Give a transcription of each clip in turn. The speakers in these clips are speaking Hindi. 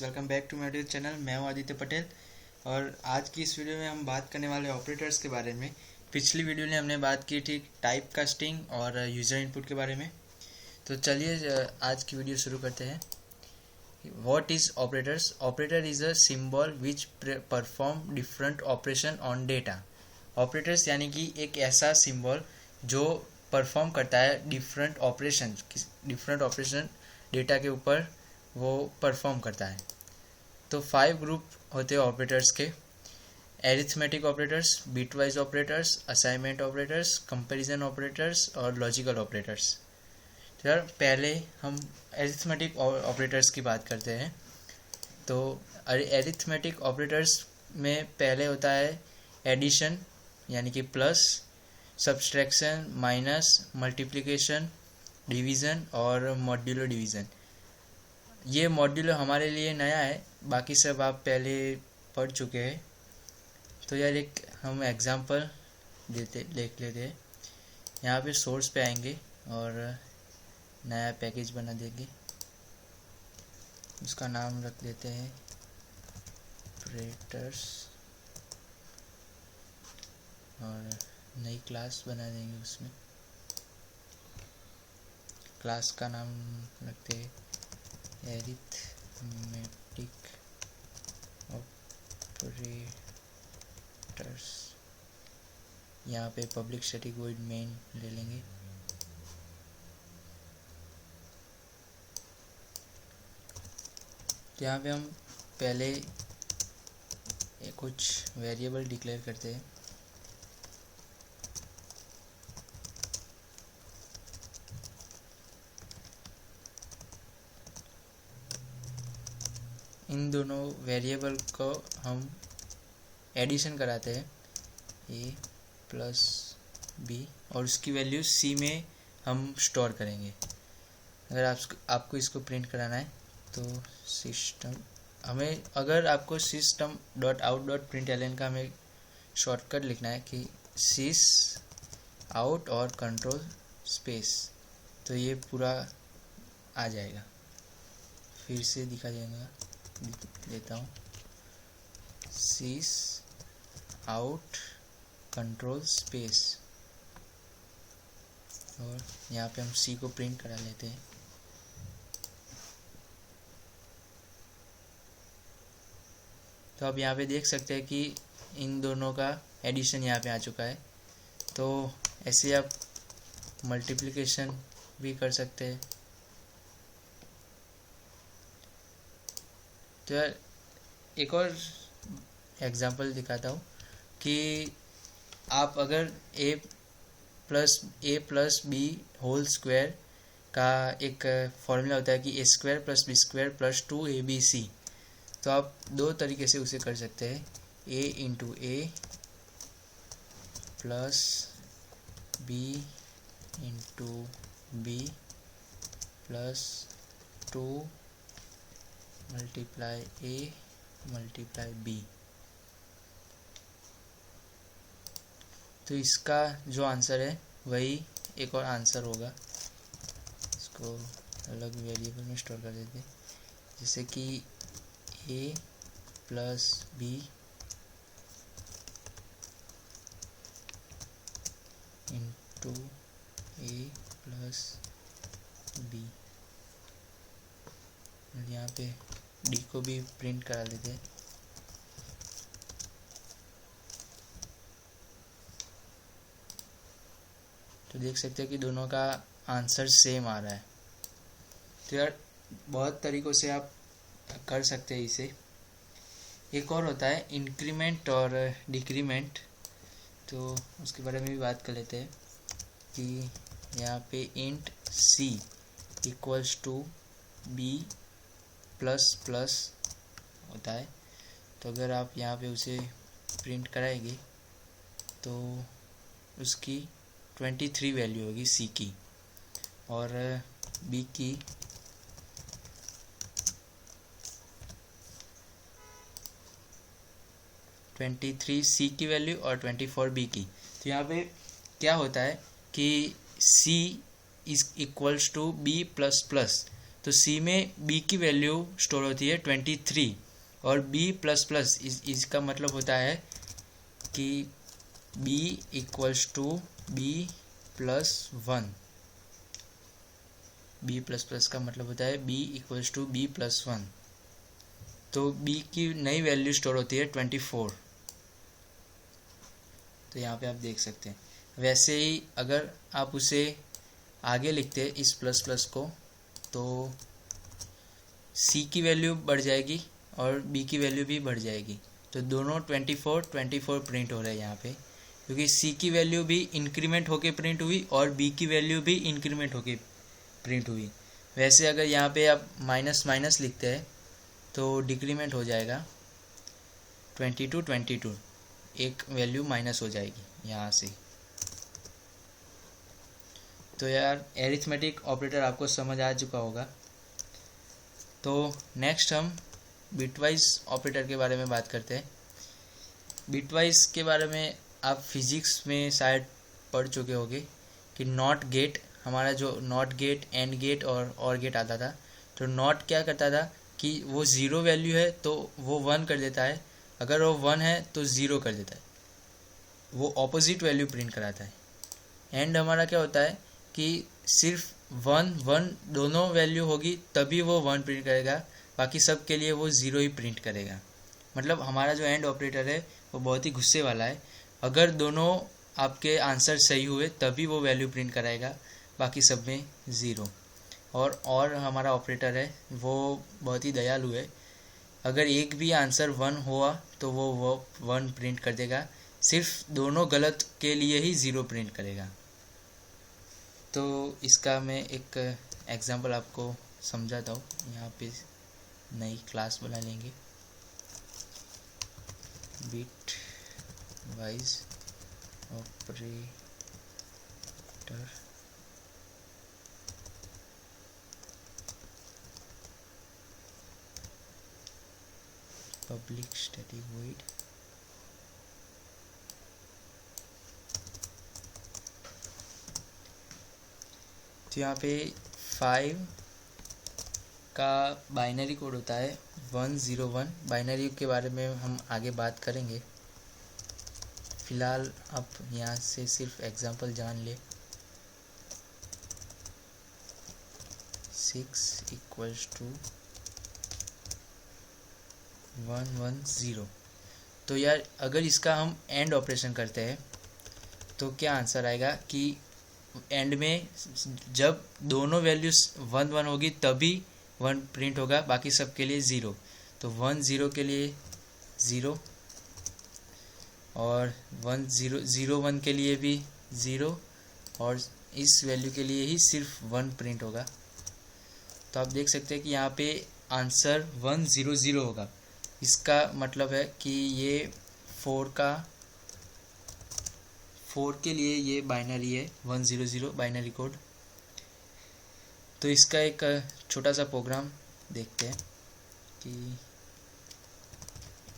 Welcome back to my YouTube channel. मैं हूं आदित्य पटेल और आज की इस वीडियो में हम बात करने वाले ऑपरेटर्स के बारे में। पिछली वीडियो में हमने बात की थी टाइप कास्टिंग और यूज़र इनपुट के बारे में। तो चलिए आज की वीडियो शुरू करते हैं। What is operators? Operator is a symbol which perform different operation on data. Operators यानी कि एक ऐसा सिंबल जो परफॉर्म करता है डिफरेंट ऑपरेशन डेटा के ऊपर वो परफॉर्म करता है। तो 5 ग्रुप होते हैं ऑपरेटर्स के: arithmetic operators, bitwise operators, assignment operators, comparison operators और लॉजिकल ऑपरेटर्स। तो यार पहले हम एरिथमेटिक ऑपरेटर्स की बात करते हैं। तो एरिथमेटिक ऑपरेटर्स में पहले होता है एडिशन यानी कि plus, subtraction, minus, multiplication, division और मॉड्यूलो डिवीज़न। ये मॉड्यूलो हमारे लिए नया है, बाकी सब आप पहले पढ़ चुके हैं। तो यार एक हम एग्जांपल देख लेते हैं। यहाँ पे सोर्स पे आएंगे और नया पैकेज बना देंगे। उसका नाम रख देते हैं ऑपरेटर्स और नई क्लास बना देंगे। उसमें क्लास का नाम रखते हैं एरिथमेटिक ऑपरेटर्स। यहाँ पे पब्लिक स्टैटिक वॉइड मेन ले लेंगे। तो यहाँ पे हम पहले कुछ वेरिएबल डिक्लेयर करते हैं। इन दोनों वेरिएबल को हम एडिशन कराते हैं a प्लस b और उसकी वैल्यू c में हम स्टोर करेंगे। अगर आपको इसको प्रिंट कराना है तो सिस्टम हमें अगर आपको system.out.println का हमें शॉर्टकट लिखना है कि sys out और कंट्रोल स्पेस, तो ये पूरा आ जाएगा। फिर से दिखा देता हूँ sys out कंट्रोल स्पेस और यहाँ पे हम C को प्रिंट करा लेते हैं। तो आप यहाँ पे देख सकते हैं कि इन दोनों का एडिशन यहाँ पे आ चुका है। तो ऐसे आप मल्टीप्लिकेशन भी कर सकते हैं। तो यार एक और एग्जांपल दिखाता हूँ कि आप अगर a plus B whole square का एक फॉर्मूला होता है कि a square plus B square plus 2abc, तो आप दो तरीके से उसे कर सकते हैं। a into A plus b into B plus 2 multiply a multiply b। तो इसका जो आंसर है वही एक और आंसर होगा। इसको अलग वेरिएबल में स्टोर कर देते हैं, जैसे कि a plus B into A plus B. यहाँ पे डी को भी प्रिंट करा देते हैं। तो देख सकते हैं कि दोनों का आंसर सेम आ रहा है। तो यार बहुत तरीक़ों से आप कर सकते हैं इसे। एक और होता है इंक्रीमेंट और डिक्रीमेंट, तो उसके बारे में भी बात कर लेते हैं कि यहाँ पे int c equals to b plus plus होता है। तो अगर आप यहाँ पे उसे प्रिंट कराएंगे तो उसकी 23 वैल्यू होगी c की और b की 23 c की वैल्यू और 24 b की। तो यहाँ पे क्या होता है कि c is equals to b plus plus, तो सी में बी की वैल्यू स्टोर होती है 23 और बी प्लस प्लस इसका मतलब होता है कि B equals to B plus 1। B plus plus का मतलब होता है B equals to B plus 1। तो बी की नई वैल्यू स्टोर होती है 24। तो यहाँ पे आप देख सकते हैं। वैसे ही अगर आप उसे आगे लिखते हैं इस प्लस प्लस को, तो सी की वैल्यू बढ़ जाएगी और बी की वैल्यू भी बढ़ जाएगी। तो दोनों 24 प्रिंट हो रहे हैं यहाँ पे, क्योंकि सी की वैल्यू भी इंक्रीमेंट होके प्रिंट हुई और बी की वैल्यू भी इंक्रीमेंट होके प्रिंट हुई। वैसे अगर यहाँ पे आप माइनस माइनस लिखते हैं तो डिक्रीमेंट हो जाएगा 22 एक वैल्यू माइनस हो जाएगी यहाँ से। तो यार एरिथमेटिक ऑपरेटर आपको समझ आ चुका होगा। तो नेक्स्ट हम बिटवाइज ऑपरेटर के बारे में बात करते हैं। बिटवाइज के बारे में आप फिजिक्स में शायद पढ़ चुके होंगे कि नॉट गेट, हमारा जो नॉट गेट, एंड गेट और गेट आता था। तो नॉट क्या करता था कि वो ज़ीरो वैल्यू है तो वो 1 कर देता है, अगर वो 1 है तो 0 कर देता है, वो ऑपोजिट वैल्यू प्रिंट कराता है। एंड हमारा क्या होता है कि सिर्फ 1 दोनों वैल्यू होगी तभी वो 1 प्रिंट करेगा, बाकी सब के लिए वो 0 ही प्रिंट करेगा। मतलब हमारा जो एंड ऑपरेटर है वो बहुत ही गुस्से वाला है। अगर दोनों आपके आंसर सही हुए तभी वो वैल्यू प्रिंट कराएगा, बाकी सब में 0। और हमारा ऑपरेटर है वो बहुत ही दयालु है। अगर एक भी आंसर 1 हुआ तो वो 1 प्रिंट कर देगा, सिर्फ दोनों गलत के लिए ही 0 प्रिंट करेगा। तो इसका मैं एक एग्जांपल आपको समझाता हूँ। यहाँ पे नई क्लास बना लेंगे, bit wise operator. Public static void तो यहाँ पे 5 का बाइनरी कोड होता है 101। बाइनरी के बारे में हम आगे बात करेंगे। फ़िलहाल आप यहाँ से सिर्फ एग्जांपल जान ले। 6 इक्वल्स टू 110। तो यार अगर इसका हम एंड ऑपरेशन करते हैं तो क्या आंसर आएगा कि एंड में जब दोनों वैल्यूज 1 होगी तभी 1 प्रिंट होगा, बाकी सब के लिए 0। तो 10 के लिए 0 और 1 के लिए भी 0 और इस वैल्यू के लिए ही सिर्फ 1 प्रिंट होगा। तो आप देख सकते हैं कि यहाँ पे आंसर 100 होगा। इसका मतलब है कि ये 4 के लिए ये बाइनरी है 100 बाइनरी कोड। तो इसका एक छोटा सा प्रोग्राम देखते हैं कि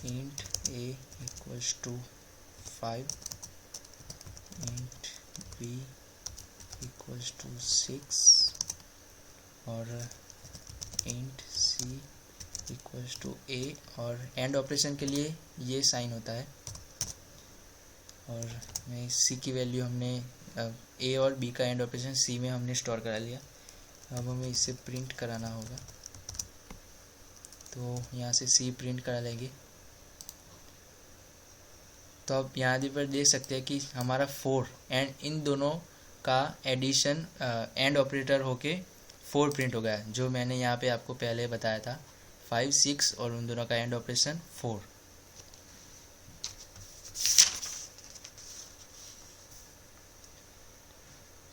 int a equals to 5, int b equals to 6 और int c equals to a। और एंड ऑपरेशन के लिए ये साइन होता है। और में सी की वैल्यू हमने ए और बी का एंड ऑपरेशन सी में हमने स्टोर करा लिया। अब हमें इसे प्रिंट कराना होगा, तो यहाँ से सी प्रिंट करा लेंगे। तो अब यहाँ पर देख सकते हैं कि हमारा 4 एंड इन दोनों का एडिशन एंड ऑपरेटर होके 4 प्रिंट हो गया, जो मैंने यहाँ पे आपको पहले बताया था। 5, 6 और उन दोनों का एंड ऑपरेशन 4।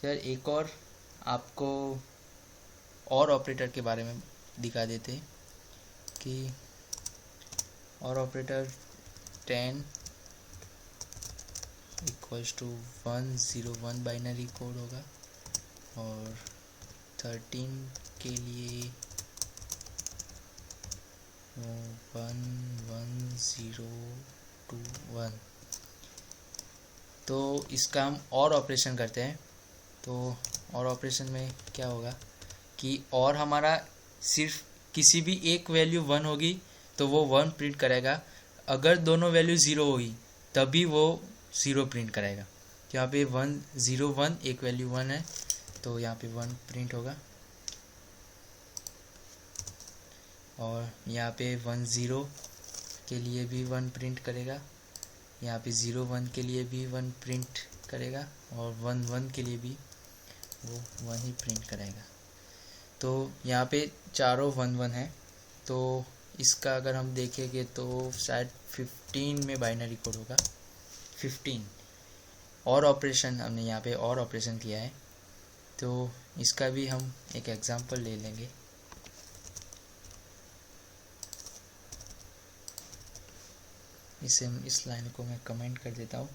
यार एक और आपको और ऑपरेटर के बारे में दिखा देते कि और operator 10 equals to 101 binary code होगा और 13 के लिए 11021। तो इसका हम और ऑपरेशन करते हैं। तो और ऑपरेशन में क्या होगा कि और हमारा सिर्फ किसी भी एक वैल्यू 1 होगी तो वो 1 प्रिंट करेगा, अगर दोनों वैल्यू 0 होगी तभी वो 0 प्रिंट करेगा। यहाँ पे 1 0 1 एक वैल्यू 1 है तो यहाँ पे 1 प्रिंट होगा, और यहाँ पे 1 0 के लिए भी 1 प्रिंट करेगा, यहाँ पे 0 1 के लिए भी 1 प्रिंट करेगा, और 1 1 के लिए भी वो 1 ही प्रिंट करेगा। तो यहाँ पे चारों 1 1 है, तो इसका अगर हम देखेंगे तो शायद 15 में बाइनरी कोड होगा। 15 और ऑपरेशन हमने यहाँ पे और ऑपरेशन किया है, तो इसका भी हम एक एग्जांपल ले लेंगे। इस लाइन को मैं कमेंट कर देता हूँ।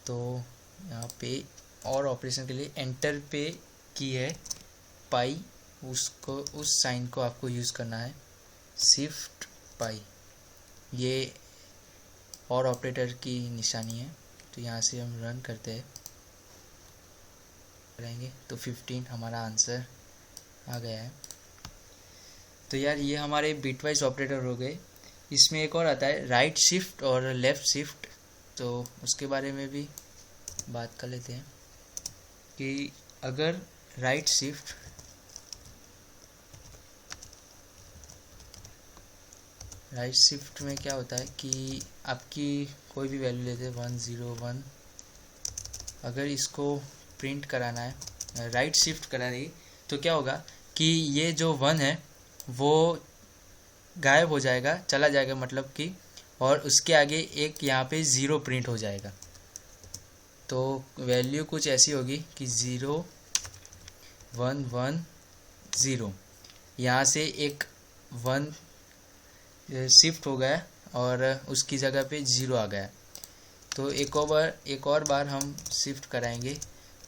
तो यहाँ पे और ऑपरेशन के लिए एंटर पे की है पाई, उसको उस साइन को आपको यूज़ करना है, शिफ्ट पाई, ये और ऑपरेटर की निशानी है। तो यहाँ से हम रन करते हैं करेंगे तो 15 हमारा आंसर आ गया है। तो यार ये हमारे बिटवाइज ऑपरेटर हो गए। इसमें एक और आता है राइट शिफ्ट और लेफ़्ट शिफ्ट, तो उसके बारे में भी बात कर लेते हैं कि अगर राइट शिफ्ट में क्या होता है कि आपकी कोई भी वैल्यू लेते हैं 1 0 1, अगर इसको प्रिंट कराना है, राइट शिफ्ट कराना है, तो क्या होगा कि ये जो 1 है वो गायब हो जाएगा, चला जाएगा मतलब कि, और उसके आगे एक यहाँ पे 0 प्रिंट हो जाएगा। तो वैल्यू कुछ ऐसी होगी कि 0 1 1 0, यहाँ से एक 1 शिफ्ट हो गया और उसकी जगह पे 0 आ गया। तो एक और बार हम शिफ्ट कराएंगे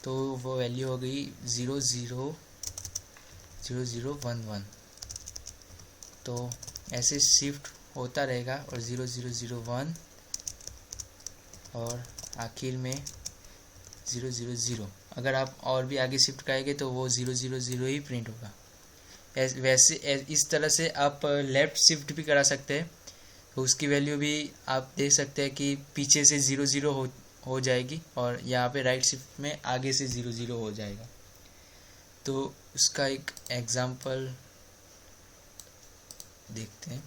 तो वो वैल्यू हो गई 0 0 0 0 1 1। तो ऐसे शिफ्ट होता रहेगा और 0 0 0 1 और आखिर में 0 0 0। अगर आप और भी आगे शिफ्ट कराएंगे तो वो 0 0 0 ही प्रिंट होगा। वैसे इस तरह से आप लेफ़्ट शिफ्ट भी करा सकते हैं, तो उसकी वैल्यू भी आप देख सकते हैं कि पीछे से 0 0 हो जाएगी और यहाँ पे राइट शिफ्ट में आगे से 0 0 हो जाएगा। तो उसका एक एग्जांपल देखते हैं।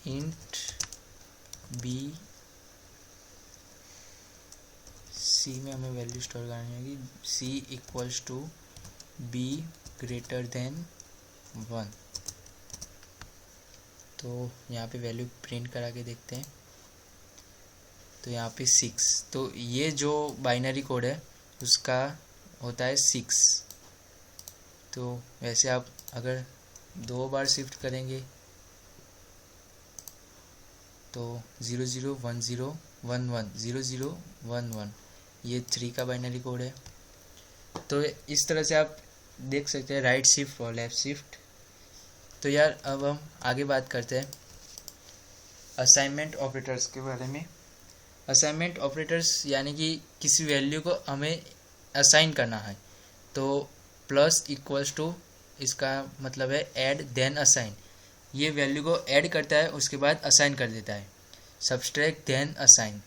इंट बी सी में हमें वैल्यू स्टोर करनी होगी, C equals to B greater than 1। तो यहाँ पे वैल्यू प्रिंट करा के देखते हैं। तो यहाँ पे 6, तो ये जो बाइनरी कोड है उसका होता है 6। तो वैसे आप अगर 2 बार शिफ्ट करेंगे तो 0 0 1 0 1 1 0 0 1 1, ये 3 का बाइनरी कोड है। तो इस तरह से आप देख सकते हैं राइट शिफ्ट और लेफ़्ट शिफ्ट। तो यार अब हम आगे बात करते हैं असाइनमेंट ऑपरेटर्स के बारे में। असाइनमेंट ऑपरेटर्स यानी कि किसी वैल्यू को हमें असाइन करना है, तो प्लस इक्वल्स टू, इसका मतलब है ऐड देन असाइन, ये वैल्यू को ऐड करता है उसके बाद असाइन कर देता है। सब्सट्रैक्ट देन असाइन,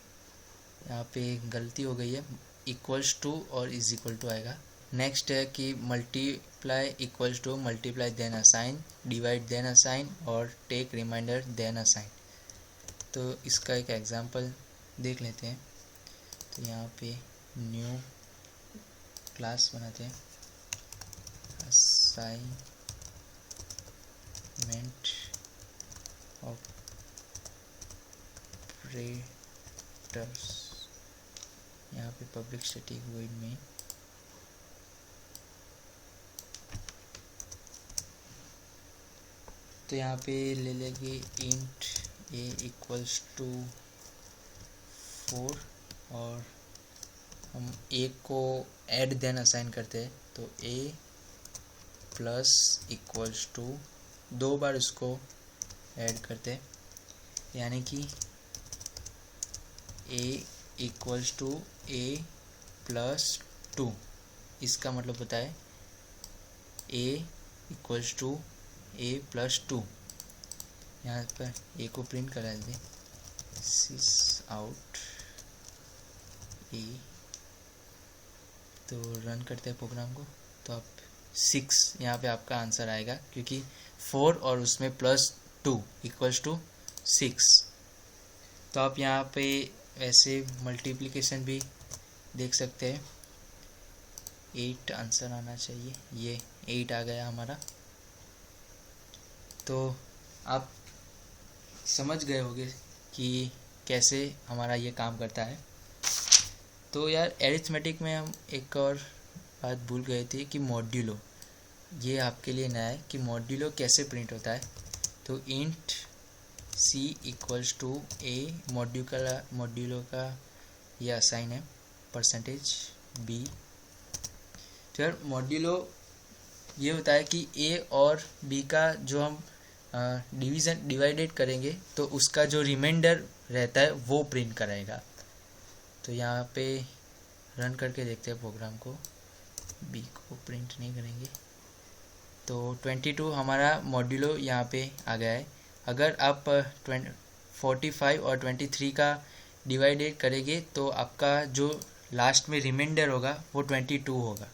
यहाँ पे गलती हो गई है, इक्वल्स टू और इज इक्वल टू आएगा। नेक्स्ट है कि multiply equals to multiply then assign, divide then assign और टेक रिमाइंडर देन असाइन। तो इसका एक एग्जांपल देख लेते हैं। तो यहाँ पे न्यू क्लास बनाते हैं, असाइनमेंट ऑपरेटर्स, यहाँ पे पब्लिक स्टैटिक वॉइड में तो यहाँ पे ले लेंगे इंट ए इक्वल्स टू 4 और हम ए को ऐड देन असाइन करते हैं। तो ए प्लस इक्वल्स टू 2 बार उसको ऐड करते हैं, यानी कि A equals to A plus 2, इसका मतलब होता है a equals to a plus 2। यहाँ पर a को प्रिंट करा दें, सिस आउट a। तो रन करते हैं प्रोग्राम को, तो आप 6 यहाँ पे आपका आंसर आएगा, क्योंकि 4 और उसमें प्लस 2 इक्वल्स टू 6। तो आप यहाँ पे ऐसे मल्टीप्लिकेशन भी देख सकते हैं। 8 आंसर आना चाहिए, ये 8 आ गया हमारा। तो आप समझ गए होंगे कि कैसे हमारा ये काम करता है। तो यार एरिथमेटिक में हम एक और बात भूल गए थे कि मॉड्यूलो, ये आपके लिए नया है कि मॉड्यूलो कैसे प्रिंट होता है। तो int c equals to a, modulo का ये असाइन है परसेंटेज b। तो यार मॉड्यूलो ये होता है कि a और b का जो हम डिवाइडेड करेंगे तो उसका जो रिमाइंडर रहता है वो प्रिंट कराएगा। तो यहाँ पे रन करके देखते हैं प्रोग्राम को, b को प्रिंट नहीं करेंगे। तो 22 हमारा मॉड्यूलो यहाँ पे आ गया है। अगर आप 45 और 23 का डिवाइडेड करेंगे तो आपका जो लास्ट में रिमाइंडर होगा वो 22 होगा।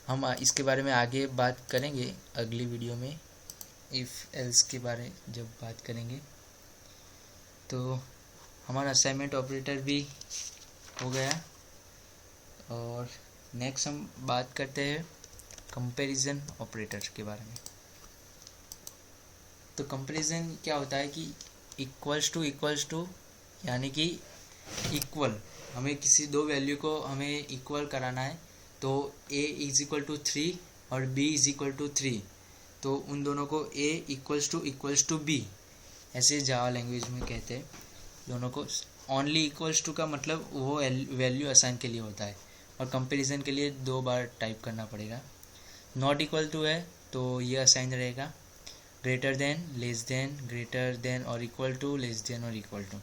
हम इसके बारे में आगे बात करेंगे अगली वीडियो में, इफ़ एल्स के बारे जब बात करेंगे। तो हमारा असाइनमेंट ऑपरेटर भी हो गया। और नेक्स्ट हम बात करते हैं कंपैरिजन ऑपरेटर के बारे में। तो कंपैरिजन क्या होता है कि इक्वल्स टू यानी कि इक्वल, हमें किसी दो वैल्यू को हमें इक्वल कराना है। तो a इज इक्वल टू 3 और b इज इक्वल टू 3, तो उन दोनों को a इक्वल्स टू b, ऐसे जावा लैंग्वेज में कहते हैं दोनों को। ओनली इक्वल्स टू का मतलब वो वैल्यू असाइन के लिए होता है, और कंपैरिजन के लिए 2 बार टाइप करना पड़ेगा। नॉट इक्वल टू है तो ये असाइन रहेगा, greater than, less than, greater than और इक्वल टू, लेस देन और इक्वल टू।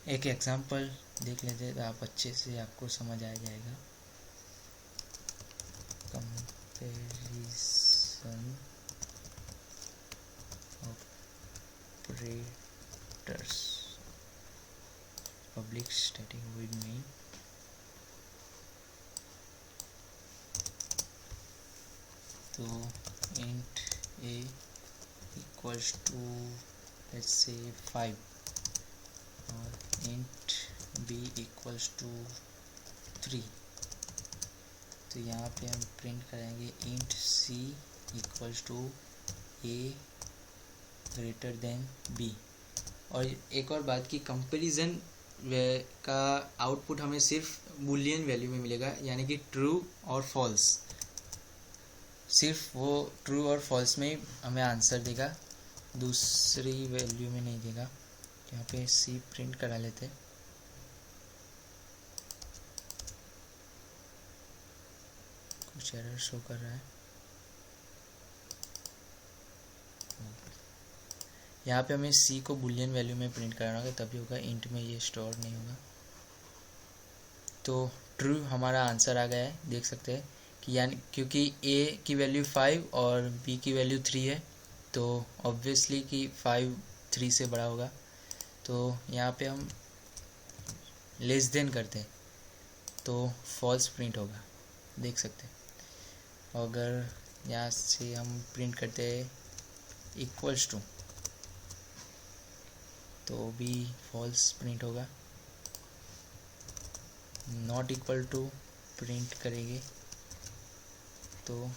एक एग्जांपल देख लेते हैं तो आप अच्छे से आपको समझ आ जाएगा। Comparison operators, public static void main. तो int a equals to let's say 5 और इंट b इक्वल्स टू 3। तो यहाँ पे हम प्रिंट करेंगे int c equals to a greater than b। और एक और बात की कंपैरिजन का आउटपुट हमें सिर्फ बूलियन वैल्यू में मिलेगा, यानी कि ट्रू और फॉल्स। सिर्फ वो ट्रू और फॉल्स में हमें आंसर देगा, दूसरी वैल्यू में नहीं देगा। यहाँ पे c प्रिंट करा लेते हैं। कुछ एरर शो कर रहा है। यहाँ पे हमें c को बूलियन वैल्यू में प्रिंट कराना होगा, तभी होगा, इंट में ये स्टोर नहीं होगा। तो ट्रू हमारा आंसर आ गया है, देख सकते हैं कि यानी क्योंकि a की वैल्यू 5 और b की वैल्यू 3 है, तो ऑब्वियसली कि 5 3 से बड़ा होगा। तो यहाँ पे हम लेस देन करते हैं तो फॉल्स प्रिंट होगा, देख सकते हैं। अगर यहाँ से हम प्रिंट करते हैं इक्वल्स टू, तो भी फॉल्स प्रिंट होगा। नॉट इक्वल टू प्रिंट करेंगे तो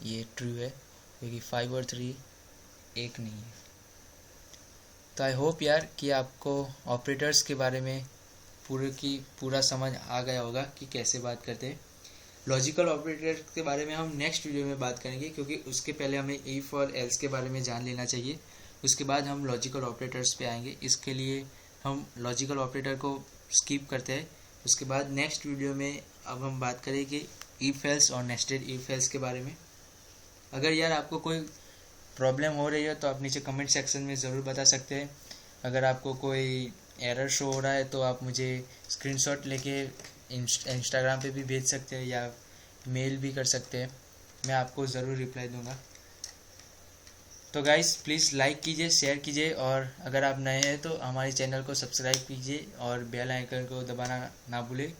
ये ट्रू है, क्योंकि 5 और 3 एक नहीं है। तो आई होप यार कि आपको ऑपरेटर्स के बारे में पूरा समझ आ गया होगा कि कैसे बात करते हैं। लॉजिकल ऑपरेटर्स के बारे में हम नेक्स्ट वीडियो में बात करेंगे, क्योंकि उसके पहले हमें इफ़ और एल्स के बारे में जान लेना चाहिए। उसके बाद हम लॉजिकल ऑपरेटर्स पे आएंगे। इसके लिए हम लॉजिकल ऑपरेटर को स्किप करते हैं। उसके बाद नेक्स्ट वीडियो में अब हम बात करेंगे इफ एल्स और नेस्टेड इफ एल्स के बारे में। अगर यार आपको कोई प्रॉब्लम हो रही है तो आप नीचे कमेंट सेक्शन में ज़रूर बता सकते हैं। अगर आपको कोई एरर शो हो रहा है तो आप मुझे स्क्रीनशॉट लेके इंस्टाग्राम पे भी भेज सकते हैं या मेल भी कर सकते हैं, मैं आपको ज़रूर रिप्लाई दूंगा। तो गाइस प्लीज़ लाइक कीजिए, शेयर कीजिए, और अगर आप नए हैं तो हमारे चैनल को सब्सक्राइब कीजिए और बेल आइकन को दबाना ना भूलें,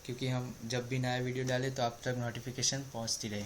क्योंकि हम जब भी नया वीडियो डालें तो आप तक नोटिफिकेशन पहुंचती रहे।